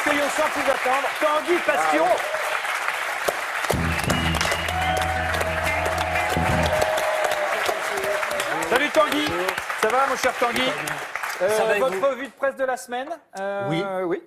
accueillons sans plus attendre Tanguy Passion. Salut Tanguy, ça va mon cher Tanguy? Votre revue de presse de la semaine. Oui,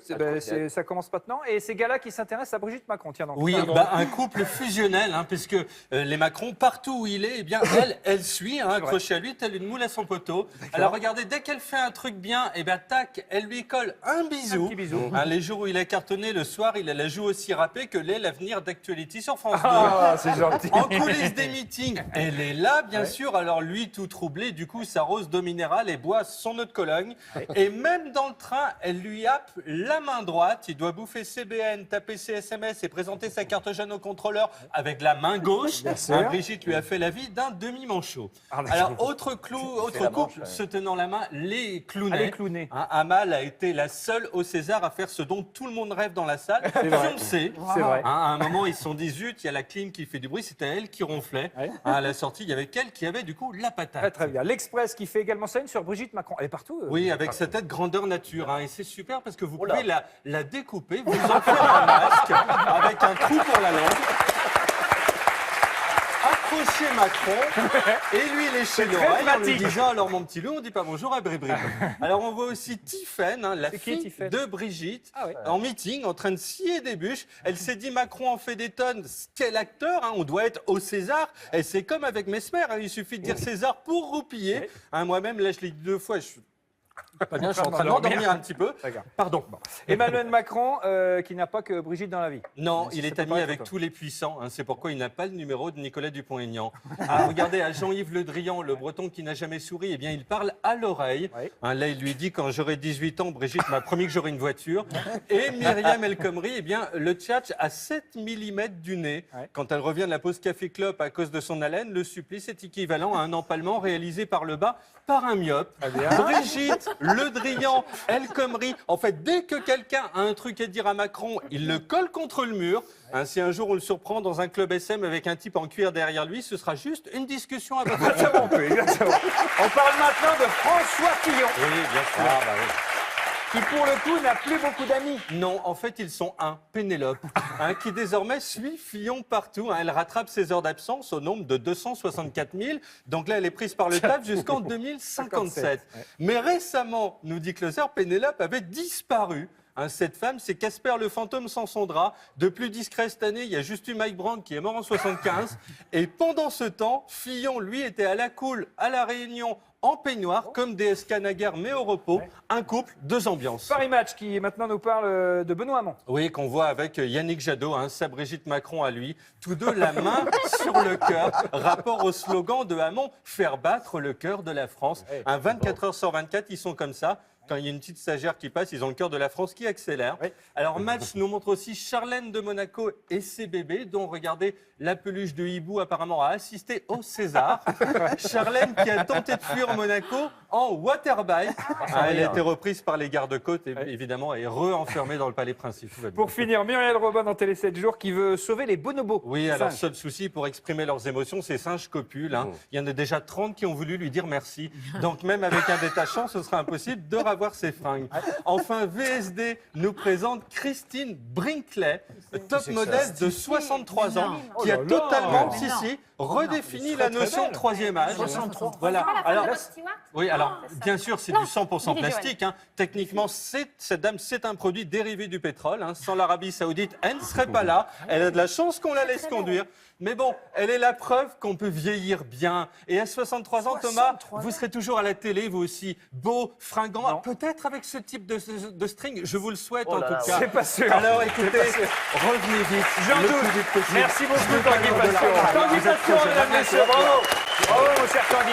ça commence maintenant. Et ces gars-là qui s'intéressent à Brigitte Macron. Tiens, donc, oui, un couple fusionnel, puisque les Macron, partout où il est, eh bien, elle suit, accrochée à lui, telle une moule à son poteau. Alors regardez, dès qu'elle fait un truc bien, eh bien, tac, elle lui colle un bisou. Un petit bisou. Les jours où il a cartonné, le soir, il a la joue aussi râpée que l'est l'avenir d'Actuality sur France 2. Ah, c'est gentil. En coulisses des meetings, elle est là, bien sûr. Alors lui, tout troublé, du coup, s'arrose d'eau minérale et boit son eau de Cologne. Et même dans le train, elle lui happe la main droite. Il doit bouffer CBN, taper ses SMS et présenter sa carte jaune au contrôleur avec la main gauche. Brigitte lui a fait la vie d'un demi-manchot. Alors, autre couple se tenant la main, les Clooney. Amal a été la seule au César à faire ce dont tout le monde rêve dans la salle. Fiancée. C'est vrai. À un moment, ils se sont dit zut, il y a la clim qui fait du bruit. C'était elle qui ronflait. À la sortie, il y avait elle qui avait du coup la patate. Très bien. L'Express qui fait également scène sur Brigitte Macron. Elle est partout. Oui, avec sa tête grandeur nature. Et c'est super parce que vous pouvez la découper, vous en faire un masque avec un trou pour la langue. Accrocher Macron et lui lécher l'oreille en lui disant alors mon petit loup, on dit pas bonjour à Bribri. Alors on voit aussi Tiffaine, la fille de Brigitte, en meeting, en train de scier des bûches. Elle s'est dit Macron en fait des tonnes, quel acteur, on doit être au César. Et c'est comme avec Mesmer, il suffit de dire César pour roupiller. Moi-même, là je l'ai dit 2 fois, je suis pas bien, je suis en train de m'endormir un petit peu. Pardon. Emmanuel Macron, qui n'a pas que Brigitte dans la vie. Non, il est ami avec tous les puissants. C'est pourquoi il n'a pas le numéro de Nicolas Dupont-Aignan. Regardez, à Jean-Yves Le Drian, le breton qui n'a jamais souri, eh bien, il parle à l'oreille. Là, il lui dit, quand j'aurai 18 ans, Brigitte m'a promis que j'aurai une voiture. Et Myriam El Khomri, eh bien, le tchatch à 7 mm du nez. Quand elle revient de la pause café-clope à cause de son haleine, le supplice est équivalent à un empalement réalisé par le bas par un myope. Brigitte, Le Drian, El Khomri. En fait, dès que quelqu'un a un truc à dire à Macron, il le colle contre le mur. Si un jour on le surprend dans un club SM avec un type en cuir derrière lui, ce sera juste une discussion à votre Exactement. On parle maintenant de François Fillon. Oui, bien sûr. Qui, pour le coup, n'a plus beaucoup d'amis. Non, en fait, ils sont Pénélope, qui désormais suit Fillon partout. Elle rattrape ses heures d'absence au nombre de 264 000. Donc là, elle est prise par le taf jusqu'en 2057. Mais récemment, nous dit Closer, Pénélope avait disparu. Cette femme, c'est Casper le fantôme sans son drap. De plus discret cette année, il y a juste eu Mike Brandt qui est mort en 75. Et pendant ce temps, Fillon, lui, était à la cool, à La Réunion, en peignoir, comme DSK naguère, mais au repos. Un couple, 2 ambiances. Paris Match qui maintenant nous parle de Benoît Hamon. Oui, qu'on voit avec Yannick Jadot, sa Brigitte Macron à lui. Tous deux la main sur le cœur. Rapport au slogan de Hamon, faire battre le cœur de la France. 24 heures sur 24, ils sont comme ça. Quand il y a une petite stagiaire qui passe, ils ont le cœur de la France qui accélère. Alors, Match nous montre aussi Charlène de Monaco et ses bébés, dont, regardez, la peluche de hibou apparemment a assisté au César. Charlène qui a tenté de fuir Monaco en waterbike. Elle a été reprise par les gardes-côtes, évidemment, et re-enfermée dans le palais principal. Pour finir, Muriel Robin dans Télé 7 jours qui veut sauver les bonobos. Oui, alors seul souci pour exprimer leurs émotions, ces singes copulent. Il y en a déjà 30 qui ont voulu lui dire merci. Donc même avec un détachant, ce sera impossible de avoir ses fringues. Enfin, VSD nous présente Christine Brinkley, top modèle de 63 ans, qui a totalement, redéfini la notion de troisième âge. 63. Voilà. Alors, oui, alors bien sûr, c'est du 100% plastique. Techniquement, cette dame, c'est un produit dérivé du pétrole. Sans l'Arabie Saoudite, elle ne serait pas là. Elle a de la chance qu'on la laisse conduire. Mais bon, elle est la preuve qu'on peut vieillir bien. Et à 63 ans, Thomas, vous serez toujours à la télé, vous aussi, beau, fringant, peut-être avec ce type de string. Je vous le souhaite en tout cas. C'est pas sûr. Alors écoutez, revenez vite. J'en doute. Merci beaucoup, Tanguy Passion. Tanguy Passion, mesdames et messieurs, bravo. Bravo, mon cher Tanguy.